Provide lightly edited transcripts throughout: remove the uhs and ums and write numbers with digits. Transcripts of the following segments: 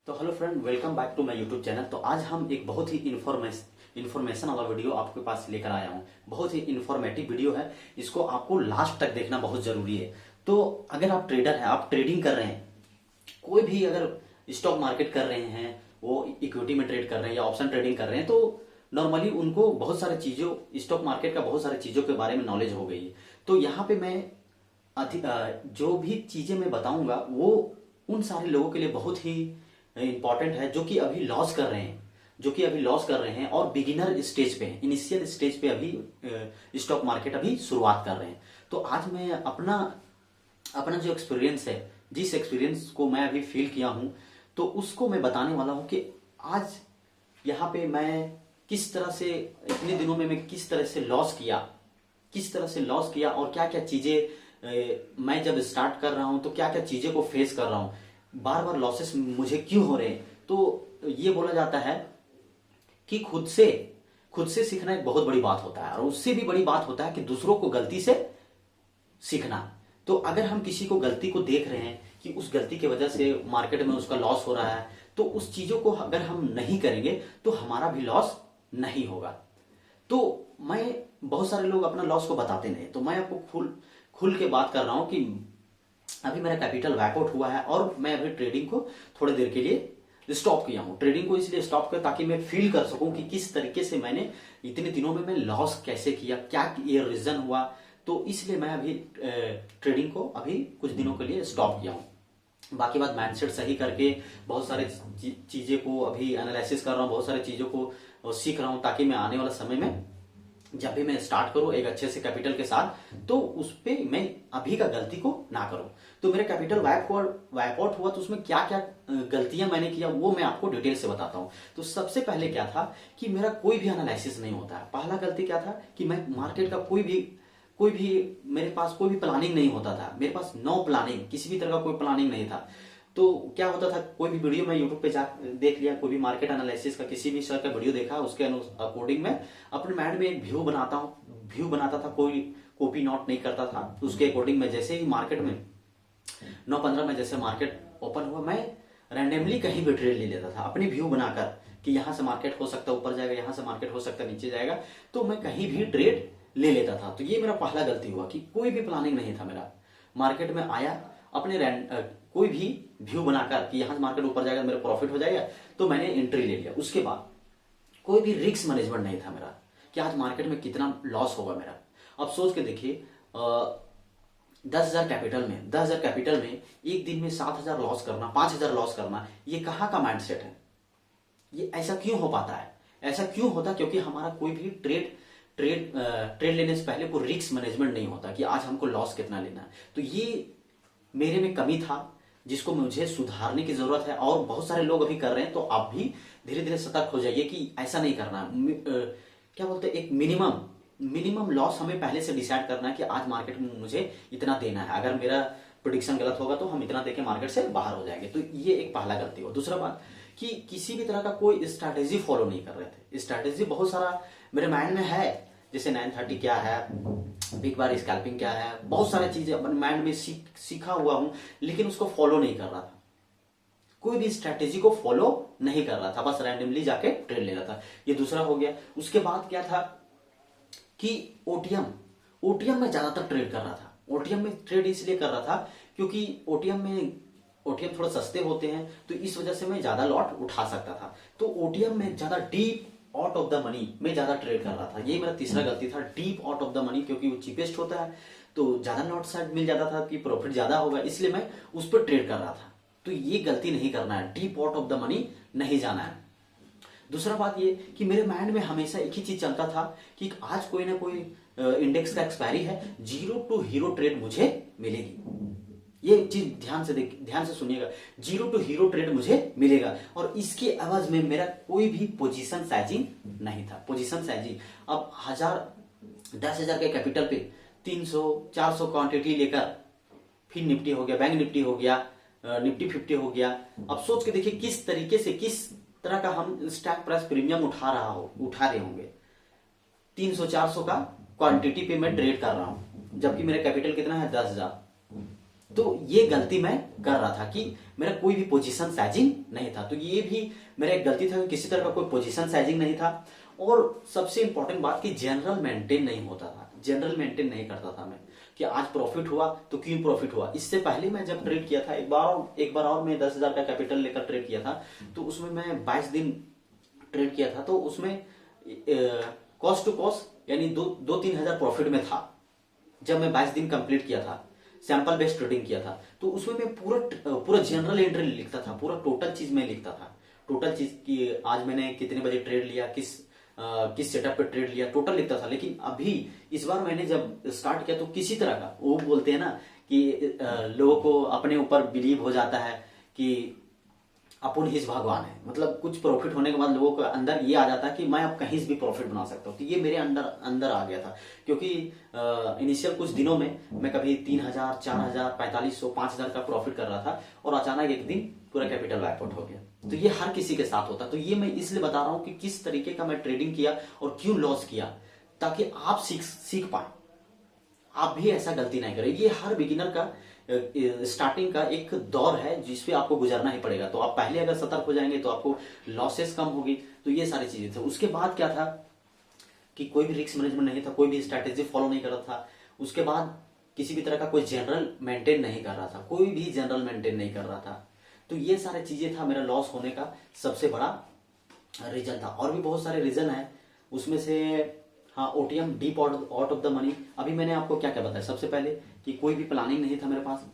तो hello friend, welcome back to my YouTube channel. तो आज हम एक बहुत ही इन्फॉर्मेशन वाला वीडियो आपके पास लेकर आया हूँ। बहुत ही इन्फॉर्मेटिव वीडियो है, इसको आपको लास्ट तक देखना बहुत जरूरी है। तो अगर आप ट्रेडर हैं, आप ट्रेडिंग कर रहे हैं, कोई भी अगर स्टॉक मार्केट कर रहे हैं, वो इक्विटी में ट्रेड कर रहे हैं या ऑप्शन ट्रेडिंग कर रहे हैं, तो नॉर्मली उनको बहुत सारी चीजों, स्टॉक मार्केट का बहुत सारी चीजों के बारे में नॉलेज हो गई है। तो यहाँ पे मैं जो भी चीजें मैं बताऊंगा वो उन सारे लोगों के लिए बहुत ही इंपॉर्टेंट है जो कि अभी लॉस कर रहे हैं, और बिगिनर स्टेज पे हैं, इनिशियल स्टेज पे अभी स्टॉक मार्केट अभी शुरुआत कर रहे हैं। तो आज मैं अपना अपना जो एक्सपीरियंस है, जिस एक्सपीरियंस को मैं अभी फील किया हूं, तो उसको मैं बताने वाला हूं कि आज यहाँ पे मैं किस तरह से, इतने दिनों में मैं किस तरह से लॉस किया और क्या क्या चीजें मैं जब स्टार्ट कर रहा हूं तो क्या क्या चीजें को फेस कर रहा हूं, बार बार लॉसेस मुझे क्यों हो रहे हैं। तो ये बोला जाता है कि खुद से सीखना एक बहुत बड़ी बात होता है, और उससे भी बड़ी बात होता है कि दूसरों को गलती से सीखना। तो अगर हम किसी को गलती को देख रहे हैं कि उस गलती की वजह से मार्केट में उसका लॉस हो रहा है, तो उस चीजों को अगर हम नहीं करेंगे तो हमारा भी लॉस नहीं होगा। तो मैं, बहुत सारे लोग अपना लॉस को बताते नहीं, तो मैं आपको खुल खुल के बात कर रहा हूं कि अभी मेरा कैपिटल वैकआउट हुआ है और मैं अभी ट्रेडिंग को थोड़ी देर के लिए स्टॉप किया हूं। ट्रेडिंग को इसलिए स्टॉप किया ताकि मैं फील कर सकूं कि किस तरीके से मैंने इतने दिनों में मैं लॉस कैसे किया, क्या ये रीजन हुआ। तो इसलिए मैं अभी ट्रेडिंग को अभी कुछ दिनों के लिए स्टॉप किया हूं। बाकी बात माइंडसेट सही करके बहुत सारे चीजें को अभी एनालिसिस कर रहा हूं, बहुत सारी चीजों को सीख रहा हूं, ताकि मैं आने वाला समय में जब भी मैं स्टार्ट करूं एक अच्छे से कैपिटल के साथ, तो उस पे मैं अभी का गलती को ना करूं। तो मेरा कैपिटल वाइप आउट हुआ, तो उसमें क्या क्या गलतियां मैंने किया वो मैं आपको डिटेल से बताता हूं। तो सबसे पहले क्या था कि मेरा कोई भी एनालिसिस नहीं होता है। पहला गलती क्या था कि मैं मार्केट का कोई भी मेरे पास कोई भी प्लानिंग नहीं होता था। मेरे पास नो प्लानिंग, किसी भी तरह का कोई प्लानिंग नहीं था। तो क्या होता था, कोई भी वीडियो मैं यूट्यूब पे जा देख लिया, कोई भी मार्केट एनालिसिस का किसी भी सर का वीडियो देखा, उसके अकॉर्डिंग मैं अपने माइंड में एक व्यू बनाता था, कोई कॉपी नोट नहीं करता था। उसके अकॉर्डिंग मैं जैसे ही मार्केट में 9:15 में जैसे मार्केट ओपन हुआ, मैं रैंडमली कहीं भी ट्रेड ले लेता था अपनी व्यू बनाकर कि यहां से मार्केट हो सकता है ऊपर जाएगा, यहां से मार्केट हो सकता है नीचे जाएगा। तो मैं कहीं भी ट्रेड ले लेता था। तो ये मेरा पहला गलती हुआ कि कोई भी प्लानिंग नहीं था मेरा। मार्केट में आया, अपने कोई भी व्यू बनाकर कि यहां से मार्केट ऊपर जाएगा, मेरा प्रॉफिट हो जाएगा, तो मैंने एंट्री ले लिया। उसके बाद कोई भी रिस्क मैनेजमेंट नहीं था मेरा कि आज मार्केट में कितना लॉस होगा मेरा। अब सोच के देखिए, 10,000 कैपिटल में एक दिन में 7,000 लॉस करना, 5,000 लॉस करना, ये कहाँ का माइंडसेट है? ये ऐसा क्यों हो पाता है? ऐसा क्यों होता? क्योंकि हमारा कोई भी ट्रेड लेने से पहले कोई रिस्क मैनेजमेंट नहीं होता कि आज हमको लॉस कितना लेना है। तो ये मेरे में कमी था, जिसको मुझे सुधारने की जरूरत है। और बहुत सारे लोग अभी कर रहे हैं, तो आप भी धीरे धीरे सतर्क हो जाइए कि ऐसा नहीं करना। क्या बोलते हैं, एक मिनिमम लॉस हमें पहले से डिसाइड करना है कि आज मार्केट में मुझे इतना देना है। अगर मेरा प्रोडिक्शन गलत होगा तो हम इतना देके मार्केट से बाहर हो जाएंगे। तो ये एक पहला गलती हो। दूसरा बात कि किसी भी तरह का कोई स्ट्रैटेजी फॉलो नहीं कर रहे थे। स्ट्रैटेजी बहुत सारा मेरे माइंड में है, जैसे 930 क्या है, बिग बार स्कैल्पिंग क्या है, बहुत सारी चीजें अपने माइंड में सीखा हुआ हूं, लेकिन उसको फॉलो नहीं कर रहा था। कोई भी स्ट्रैटेजी को फॉलो नहीं कर रहा था, बस रैंडमली जाके ट्रेड ले रहा था। ये दूसरा हो गया। उसके बाद क्या था कि ओटीएम में ज्यादातर ट्रेड कर रहा था। ओटीएम में ट्रेड इसलिए कर रहा था क्योंकि ओटीएम थोड़ा सस्ते होते हैं, तो इस वजह से मैं ज्यादा लॉट उठा सकता था। तो ओटीएम में ज्यादा deep out of the money में ज्यादा ट्रेड कर रहा था। ये मेरा तीसरा गलती था, deep out of the money, क्योंकि वो चीपेस्ट होता है, तो ज्यादा लॉट साइड मिल जाता था कि प्रॉफिट ज्यादा होगा, इसलिए मैं उस पर ट्रेड कर रहा था। तो ये गलती नहीं करना है, deep out of the money नहीं जाना है। दूसरा बात ये कि मेरे माइंड में हमेशा एक ही चीज चलता था कि आज कोई ना कोई इंडेक्स का एक्सपायरी है, 0 टू हीरो ट्रेड मुझे मिलेगी। ये चीज ध्यान से सुनिएगा, 0 टू हीरो ट्रेड मुझे मिलेगा। और इसके एवज में मेरा कोई भी पोजीशन साइजिंग नहीं था। पोजीशन साइजिंग अब 10,000 के कैपिटल पे 300-400 क्वांटिटी लेकर, फिर निफ्टी हो गया, बैंक निफ्टी हो गया, निफ्टी 50 हो गया। अब सोच के देखिए किस तरीके से, किस तरह का हम स्टॉक प्राइस प्रीमियम उठा रहे होंगे। 300-400 का क्वांटिटी पे मैं ट्रेड कर रहा हूं, जबकि मेरा कैपिटल कितना है, 10,000। तो ये गलती मैं कर रहा था कि मेरा कोई भी पोजीशन साइजिंग नहीं था। तो ये भी मेरा एक गलती था कि किसी तरह का कोई पोजीशन साइजिंग नहीं था। और सबसे इंपॉर्टेंट बात कि जनरल मेंटेन नहीं होता था, जनरल मेंटेन नहीं करता था मैं कि आज प्रॉफिट हुआ तो क्यों प्रॉफिट हुआ। इससे पहले मैं जब ट्रेड किया था एक बार और मैं 10,000 का कैपिटल लेकर ट्रेड किया था, तो उसमें मैं 22 दिन ट्रेड किया था। तो उसमें कॉस्ट टू कॉस्ट यानी 2-3 हजार प्रॉफिट में था जब मैं 22 दिन कंप्लीट किया था, सैंपल बेस्ड ट्रेडिंग किया था। तो उसमें मैं पूरा जनरल एंट्री लिखता था, पूरा टोटल चीज मैं लिखता था, टोटल चीज की आज मैंने कितने बजे ट्रेड लिया, किस सेटअप पे ट्रेड लिया, टोटल लिखता था। लेकिन अभी इस बार मैंने जब स्टार्ट किया तो किसी तरह का, वो बोलते हैं ना कि लोगों को अपने ऊपर बिलीव हो जाता है कि अपन ही भगवान है, मतलब कुछ प्रॉफिट होने के बाद लोगों के अंदर ये आ जाता है कि मैं अब कहीं से भी प्रॉफिट बना सकता हूँ। तो ये मेरे अंदर आ गया था, क्योंकि इनिशियल कुछ दिनों में मैं कभी 3,000, 4,000, 4,500, 5,000 का प्रॉफिट कर रहा था और अचानक एक दिन पूरा कैपिटल वाइप आउट हो गया। तो ये हर किसी के साथ होता है। तो ये मैं इसलिए बता रहा हूँ कि किस तरीके का मैं ट्रेडिंग किया और क्यों लॉस किया, ताकि आप सीख पाए, आप भी ऐसा गलती नहीं करें। ये हर बिगिनर का स्टार्टिंग का एक दौर है जिसपे आपको गुजरना ही पड़ेगा। तो आप पहले अगर सतर्क हो जाएंगे तो आपको लॉसेस कम होगी। तो ये सारी चीजें थे। उसके बाद क्या था कि कोई भी रिस्क मैनेजमेंट नहीं था, कोई भी स्ट्रैटेजी फॉलो नहीं कर रहा था। उसके बाद किसी भी तरह का कोई जनरल मेंटेन नहीं कर रहा था, कोई भी जनरल मेंटेन नहीं कर रहा था। तो ये सारी चीजें था मेरा लॉस होने का सबसे बड़ा रीजन था। और भी बहुत सारे रीजन है उसमें से। हाँ, OTM deep out of the money. अभी मैंने आपको क्या क्या बताया, सबसे पहले कि कोई भी प्लानिंग नहीं था मेरे पास,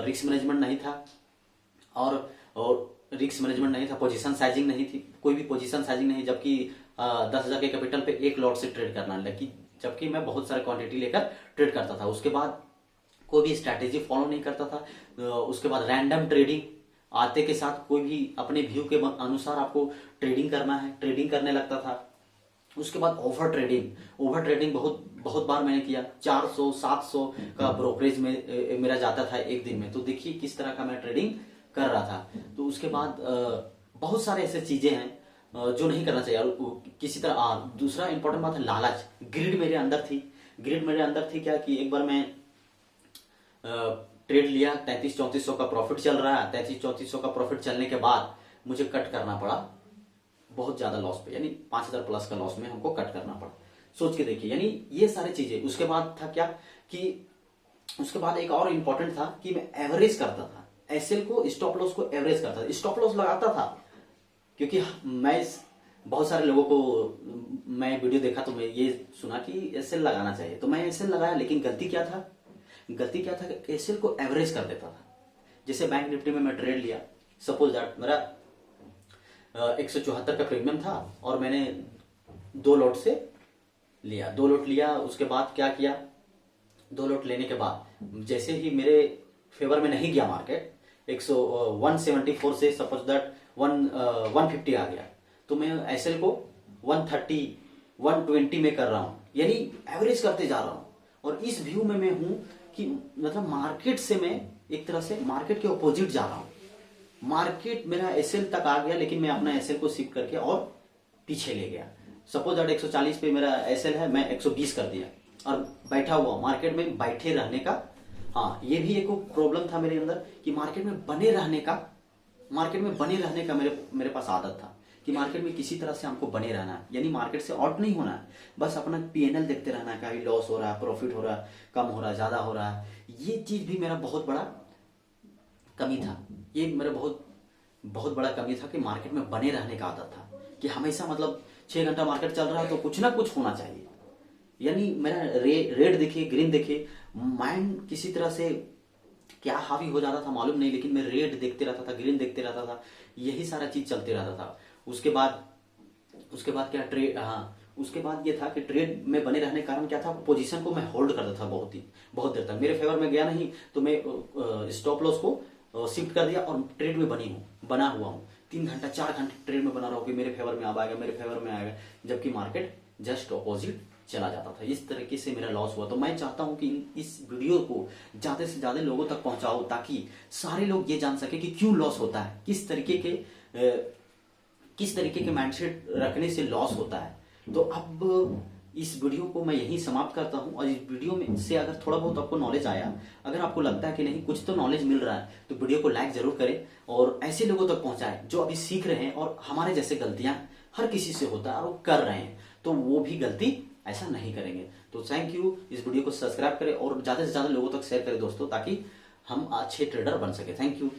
रिस्क मैनेजमेंट नहीं था, और रिस्क मैनेजमेंट नहीं था, पोजीशन साइजिंग नहीं थी, कोई भी पोजीशन साइजिंग नहीं, जबकि 10,000 के कैपिटल पे एक लॉट से ट्रेड करना लगी, जबकि मैं बहुत सारे क्वांटिटी लेकर ट्रेड करता था। उसके बाद कोई भी स्ट्रैटेजी फॉलो नहीं करता था। उसके बाद रैंडम ट्रेडिंग आते के साथ कोई भी अपने व्यू के अनुसार आपको ट्रेडिंग करना है, ट्रेडिंग करने लगता था। उसके बाद ओवर ट्रेडिंग बहुत बार मैंने किया। 400-700 का ब्रोकरेज में मेरा जाता था एक दिन में। तो देखिए किस तरह का मैं ट्रेडिंग कर रहा था। तो उसके बाद बहुत सारे ऐसे चीजें हैं जो नहीं करना चाहिए। और किसी तरह दूसरा इंपॉर्टेंट बात है लालच, ग्रिड मेरे अंदर थी क्या कि एक बार मैं ट्रेड लिया, 33-3400 का प्रॉफिट चल रहा है। 33-3400 का प्रॉफिट चलने के बाद मुझे कट करना पड़ा बहुत ज्यादा लॉस पे, यानी 5,000 प्लस का लॉस में हमको कट करना पड़ा। सोच के देखिए, यानी ये सारी चीजें। उसके बाद था क्या कि उसके बाद एक और इंपॉर्टेंट था कि मैं एवरेज करता था, एसएल को, स्टॉप लॉस को एवरेज करता था, स्टॉप लॉस लगाता था। क्योंकि मैं बहुत सारे लोगों को मैं वीडियो देखा तो मैं ये सुना कि एसएल लगाना चाहिए, तो मैं एसएल लगाया। लेकिन गलती क्या था कि एसएल को एवरेज कर देता था। जैसे बैंक निफ्टी में मैं ट्रेड लिया, सपोज दैट मेरा 174 का प्रीमियम था और मैंने 2 लॉट से लिया, 2 लॉट लिया। उसके बाद क्या किया, 2 लॉट लेने के बाद जैसे ही मेरे फेवर में नहीं गया मार्केट, 174 से सपोज दैट 150 आ गया, तो मैं एसएल को 130, 120 में कर रहा हूं, यानी एवरेज करते जा रहा हूं। और इस व्यू में मैं हूं कि मतलब मार्केट से मैं एक तरह से मार्केट के अपोजिट जा रहा हूं। मार्केट मेरा एसएल तक आ गया, लेकिन मैं अपना एसएल को शिफ्ट करके और पीछे ले गया। सपोज दैट 140 पे मेरा एसएल है, मैं 120 कर दिया और बैठा हुआ मार्केट में बैठे रहने का। हाँ, ये भी एक प्रॉब्लम था मेरे अंदर कि मार्केट में बने रहने का मेरे पास आदत था कि मार्केट में किसी तरह से हमको बने रहना है, यानी मार्केट से आउट नहीं होना है, बस अपना पीएनएल देखते रहना है, कहीं लॉस हो रहा है, प्रॉफिट हो रहा है, कम हो रहा है, ज्यादा हो रहा है। ये चीज भी मेरा बहुत बड़ा कमी था। ये मेरा बहुत बड़ा कमी था कि मार्केट में बने रहने का आदत था कि हमेशा मतलब 6 घंटा मार्केट चल रहा है तो कुछ ना कुछ होना चाहिए, यानी मेरा रेड दिखे, ग्रीन दिखे, माइंड किसी तरह से क्या हावी हो जाता था मालूम नहीं, लेकिन मैं रेड देखते रहता था, ग्रीन देखते रहता था, यही सारा चीज चलते रहता था। उसके बाद क्या ट्रेड, हाँ, उसके बाद ये था कि ट्रेड में बने रहने के कारण क्या था, पोजीशन को मैं होल्ड करता था बहुत देर तक। मेरे फेवर में गया नहीं तो मैं स्टॉप लॉस को शिफ्ट कर दिया और ट्रेड में बना हुआ हूँ। 3 घंटा 4 घंटे ट्रेड में बना रहा हूँ कि मेरे फेवर में अब आएगा, जबकि मार्केट जस्ट ऑपोजिट चला जाता था। इस तरीके से मेरा लॉस हुआ। तो मैं चाहता हूं कि इस वीडियो को ज्यादा से ज्यादा लोगों तक पहुंचाओ, ताकि सारे लोग ये जान सके कि क्यों लॉस होता है, किस तरीके के माइंडसेट रखने से लॉस होता है। तो अब इस वीडियो को मैं यहीं समाप्त करता हूं। और इस वीडियो में से अगर थोड़ा बहुत आपको नॉलेज आया, अगर आपको लगता है कि नहीं कुछ तो नॉलेज मिल रहा है, तो वीडियो को लाइक जरूर करें और ऐसे लोगों तक पहुंचाएं जो अभी सीख रहे हैं और हमारे जैसे गलतियां हर किसी से होता है और वो कर रहे हैं, तो वो भी गलती ऐसा नहीं करेंगे। तो थैंक यू। इस वीडियो को सब्सक्राइब करें और ज्यादा से ज्यादा लोगों तक शेयर करें दोस्तों, ताकि हम अच्छे ट्रेडर बन सके। Thank you.